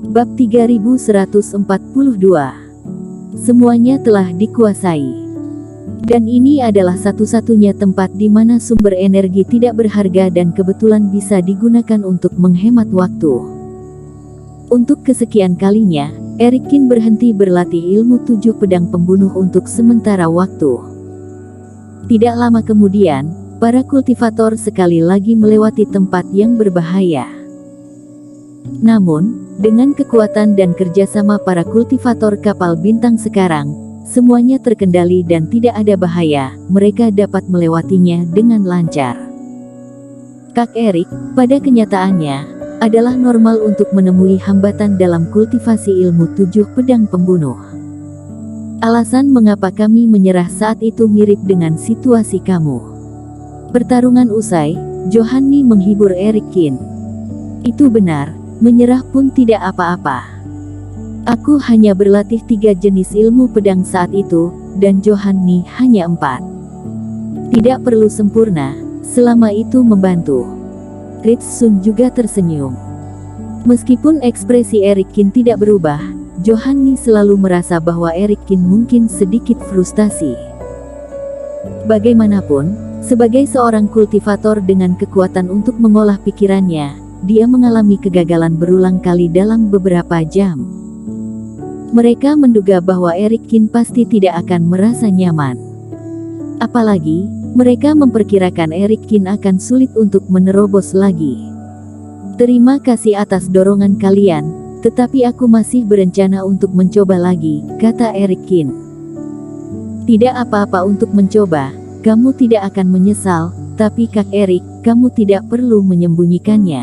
Bab 3142. Semuanya telah dikuasai. Dan ini adalah satu-satunya tempat di mana sumber energi tidak berharga dan kebetulan bisa digunakan untuk menghemat waktu. Untuk kesekian kalinya, Erikin berhenti berlatih ilmu 7 pedang pembunuh untuk sementara waktu. Tidak lama kemudian, para kultivator sekali lagi melewati tempat yang berbahaya. Namun, dengan kekuatan dan kerjasama para kultivator kapal bintang sekarang, semuanya terkendali dan tidak ada bahaya, mereka dapat melewatinya dengan lancar. Kak Erik, pada kenyataannya, adalah normal untuk menemui hambatan dalam kultivasi ilmu 7 pedang pembunuh. Alasan mengapa kami menyerah saat itu mirip dengan situasi kamu. Pertarungan usai, Johanni menghibur Erikin. Itu benar, menyerah pun tidak apa-apa. Aku hanya berlatih 3 jenis ilmu pedang saat itu, dan Johanni hanya 4. Tidak perlu sempurna, selama itu membantu. Ritsun juga tersenyum. Meskipun ekspresi Erikin tidak berubah, Johanni selalu merasa bahwa Erikin mungkin sedikit frustasi. Bagaimanapun, sebagai seorang kultivator dengan kekuatan untuk mengolah pikirannya, dia mengalami kegagalan berulang kali dalam beberapa jam. Mereka menduga bahwa Erikin pasti tidak akan merasa nyaman. Apalagi, mereka memperkirakan Erikin akan sulit untuk menerobos lagi. Terima kasih atas dorongan kalian, tetapi aku masih berencana untuk mencoba lagi, kata Erikin. Tidak apa-apa untuk mencoba, kamu tidak akan menyesal, tapi Kak Erik, kamu tidak perlu menyembunyikannya.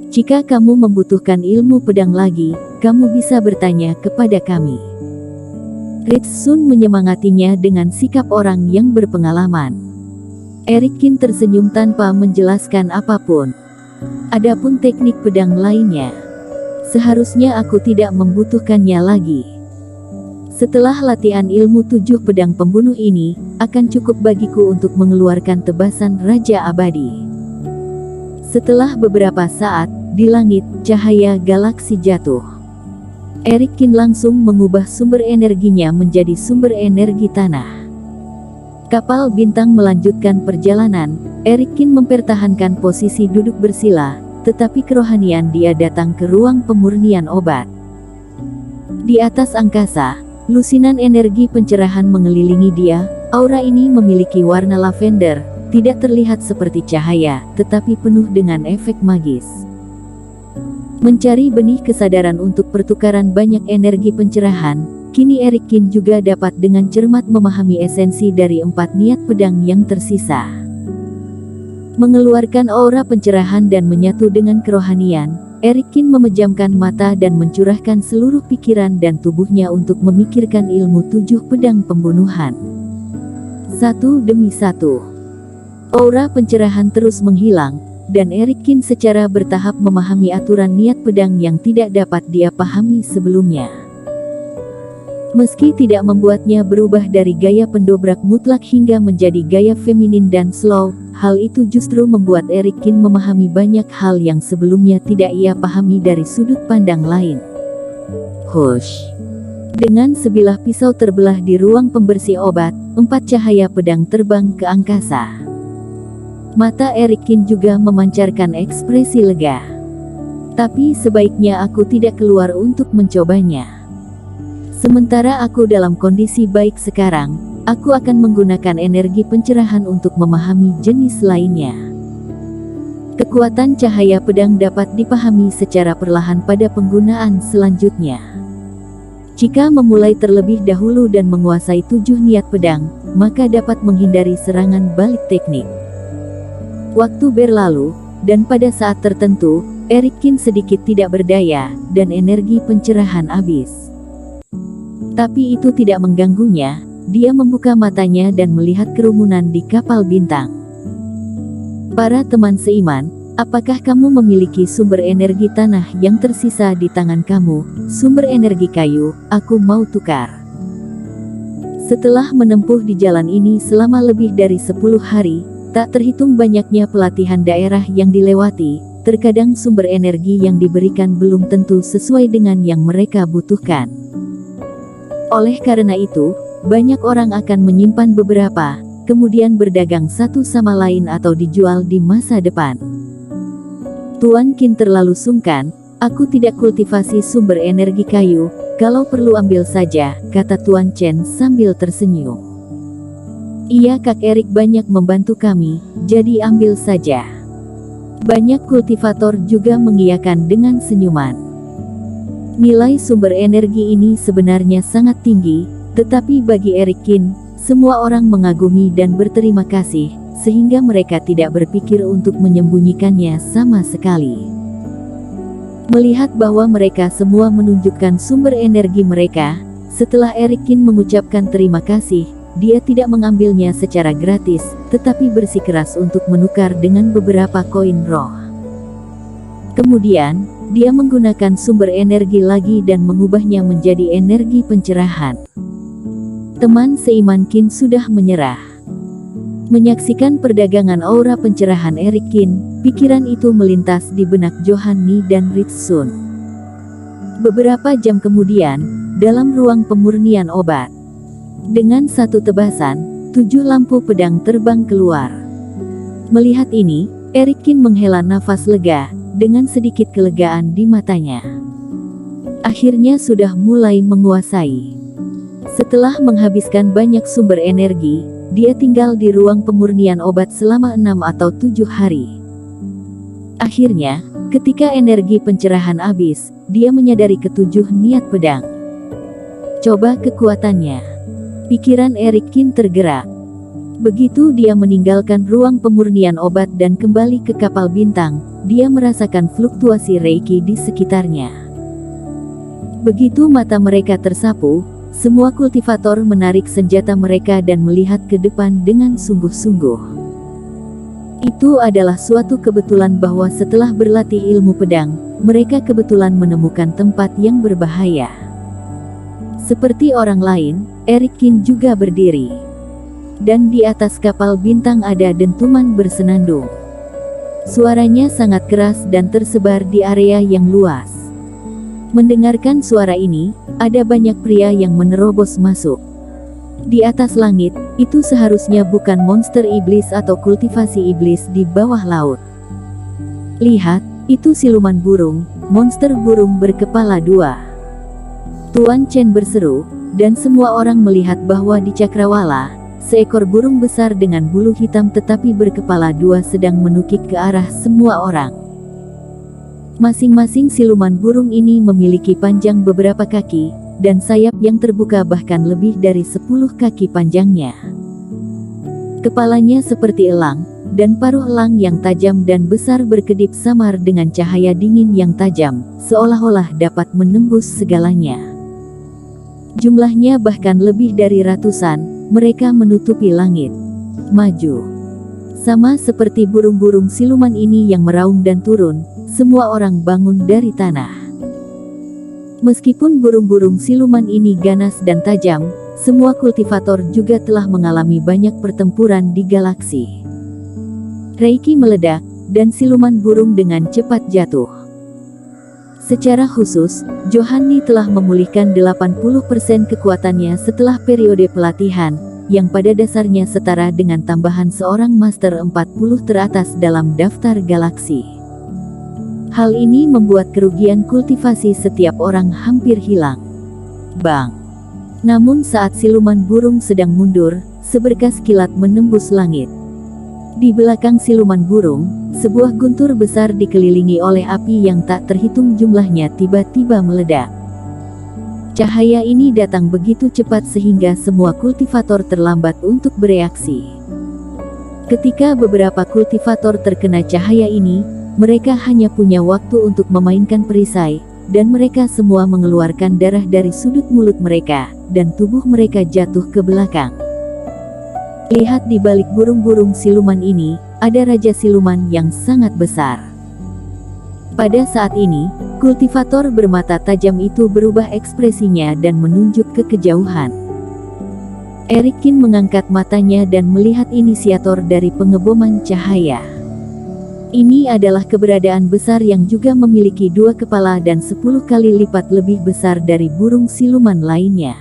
Jika kamu membutuhkan ilmu pedang lagi, kamu bisa bertanya kepada kami. Ritsun menyemangatinya dengan sikap orang yang berpengalaman. Erikin tersenyum tanpa menjelaskan apapun. Adapun teknik pedang lainnya, seharusnya aku tidak membutuhkannya lagi. Setelah latihan ilmu 7 pedang pembunuh ini, akan cukup bagiku untuk mengeluarkan tebasan Raja Abadi. Setelah beberapa saat, di langit, cahaya galaksi jatuh. Erikin langsung mengubah sumber energinya menjadi sumber energi tanah. Kapal bintang melanjutkan perjalanan, Erikin mempertahankan posisi duduk bersila, tetapi kerohanian dia datang ke ruang pemurnian obat. Di atas angkasa, lusinan energi pencerahan mengelilingi dia, aura ini memiliki warna lavender, tidak terlihat seperti cahaya, tetapi penuh dengan efek magis. Mencari benih kesadaran untuk pertukaran banyak energi pencerahan, kini Erikin juga dapat dengan cermat memahami esensi dari 4 niat pedang yang tersisa. Mengeluarkan aura pencerahan dan menyatu dengan kerohanian, Erikin memejamkan mata dan mencurahkan seluruh pikiran dan tubuhnya untuk memikirkan ilmu 7 pedang pembunuhan. Satu demi satu. Aura pencerahan terus menghilang, dan Erikin secara bertahap memahami aturan niat pedang yang tidak dapat dia pahami sebelumnya. Meski tidak membuatnya berubah dari gaya pendobrak mutlak hingga menjadi gaya feminin dan slow, hal itu justru membuat Erikin memahami banyak hal yang sebelumnya tidak ia pahami dari sudut pandang lain. Hush! Dengan sebilah pisau terbelah di ruang pembersih obat, 4 cahaya pedang terbang ke angkasa. Mata Erikin juga memancarkan ekspresi lega. Tapi sebaiknya aku tidak keluar untuk mencobanya. Sementara aku dalam kondisi baik sekarang, aku akan menggunakan energi pencerahan untuk memahami jenis lainnya. Kekuatan cahaya pedang dapat dipahami secara perlahan pada penggunaan selanjutnya. Jika memulai terlebih dahulu dan menguasai 7 niat pedang, maka dapat menghindari serangan balik teknik. Waktu berlalu, dan pada saat tertentu, Erikin sedikit tidak berdaya, dan energi pencerahan habis. Tapi itu tidak mengganggunya, dia membuka matanya dan melihat kerumunan di kapal bintang. Para teman seiman, apakah kamu memiliki sumber energi tanah yang tersisa di tangan kamu, sumber energi kayu, aku mau tukar. Setelah menempuh di jalan ini selama lebih dari 10 hari, tak terhitung banyaknya pelatihan daerah yang dilewati, terkadang sumber energi yang diberikan belum tentu sesuai dengan yang mereka butuhkan. Oleh karena itu, banyak orang akan menyimpan beberapa, kemudian berdagang satu sama lain atau dijual di masa depan. Tuan Qin terlalu sungkan, aku tidak kultivasi sumber energi kayu, kalau perlu ambil saja, kata Tuan Chen sambil tersenyum. Iya, Kak Erik banyak membantu kami, jadi ambil saja. Banyak kultivator juga mengiyakan dengan senyuman. Nilai sumber energi ini sebenarnya sangat tinggi, tetapi bagi Erik Qin, semua orang mengagumi dan berterima kasih, sehingga mereka tidak berpikir untuk menyembunyikannya sama sekali. Melihat bahwa mereka semua menunjukkan sumber energi mereka, setelah Erik Qin mengucapkan terima kasih, dia tidak mengambilnya secara gratis, tetapi bersikeras untuk menukar dengan beberapa koin roh. Kemudian, dia menggunakan sumber energi lagi dan mengubahnya menjadi energi pencerahan. Teman seiman Qin sudah menyerah. Menyaksikan perdagangan aura pencerahan Erik Qin, pikiran itu melintas di benak Johanni dan Ritsun. Beberapa jam kemudian, dalam ruang pemurnian obat, dengan satu tebasan, 7 lampu pedang terbang keluar. Melihat ini, Erik Qin menghela nafas lega, dengan sedikit kelegaan di matanya. Akhirnya sudah mulai menguasai. Setelah menghabiskan banyak sumber energi, dia tinggal di ruang pemurnian obat selama 6 atau 7 hari. Akhirnya, ketika energi pencerahan habis, dia menyadari ketujuh niat pedang. Coba kekuatannya. Pikiran Erik Qin tergerak. Begitu dia meninggalkan ruang pemurnian obat dan kembali ke kapal bintang, dia merasakan fluktuasi Reiki di sekitarnya. Begitu mata mereka tersapu, semua kultivator menarik senjata mereka dan melihat ke depan dengan sungguh-sungguh. Itu adalah suatu kebetulan bahwa setelah berlatih ilmu pedang, mereka kebetulan menemukan tempat yang berbahaya. Seperti orang lain, Erik Qin juga berdiri. Dan di atas kapal bintang ada dentuman bersenandung. Suaranya sangat keras dan tersebar di area yang luas. Mendengarkan suara ini, ada banyak pria yang menerobos masuk. Di atas langit, itu seharusnya bukan monster iblis atau kultivasi iblis di bawah laut. Lihat, itu siluman burung, monster burung berkepala 2. Tuan Chen berseru, dan semua orang melihat bahwa di cakrawala, seekor burung besar dengan bulu hitam tetapi berkepala 2 sedang menukik ke arah semua orang. Masing-masing siluman burung ini memiliki panjang beberapa kaki, dan sayap yang terbuka bahkan lebih dari 10 kaki panjangnya. Kepalanya seperti elang, dan paruh elang yang tajam dan besar berkedip samar dengan cahaya dingin yang tajam, seolah-olah dapat menembus segalanya. Jumlahnya bahkan lebih dari ratusan, mereka menutupi langit. Maju. Sama seperti burung-burung siluman ini yang meraung dan turun, semua orang bangun dari tanah. Meskipun burung-burung siluman ini ganas dan tajam, semua kultivator juga telah mengalami banyak pertempuran di galaksi. Reiki meledak, dan siluman burung dengan cepat jatuh. Secara khusus, Johanni telah memulihkan 80% kekuatannya setelah periode pelatihan, yang pada dasarnya setara dengan tambahan seorang Master 40 teratas dalam daftar galaksi. Hal ini membuat kerugian kultivasi setiap orang hampir hilang. Bang! Namun saat siluman burung sedang mundur, seberkas kilat menembus langit. Di belakang siluman burung, sebuah guntur besar dikelilingi oleh api yang tak terhitung jumlahnya tiba-tiba meledak. Cahaya ini datang begitu cepat sehingga semua kultivator terlambat untuk bereaksi. Ketika beberapa kultivator terkena cahaya ini, mereka hanya punya waktu untuk memainkan perisai, dan mereka semua mengeluarkan darah dari sudut mulut mereka, dan tubuh mereka jatuh ke belakang. Lihat di balik burung-burung siluman ini, ada raja siluman yang sangat besar. Pada saat ini, kultivator bermata tajam itu berubah ekspresinya dan menunjuk ke kejauhan. Erik Qin mengangkat matanya dan melihat inisiator dari pengeboman cahaya. Ini adalah keberadaan besar yang juga memiliki 2 kepala dan 10 kali lipat lebih besar dari burung siluman lainnya.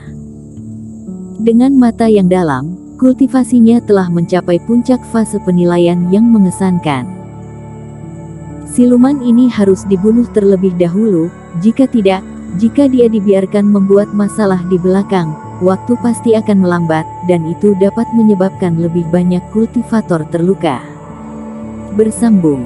Dengan mata yang dalam, kultivasinya telah mencapai puncak fase penilaian yang mengesankan. Siluman ini harus dibunuh terlebih dahulu, jika tidak, jika dia dibiarkan membuat masalah di belakang, waktu pasti akan melambat, dan itu dapat menyebabkan lebih banyak kultivator terluka. Bersambung.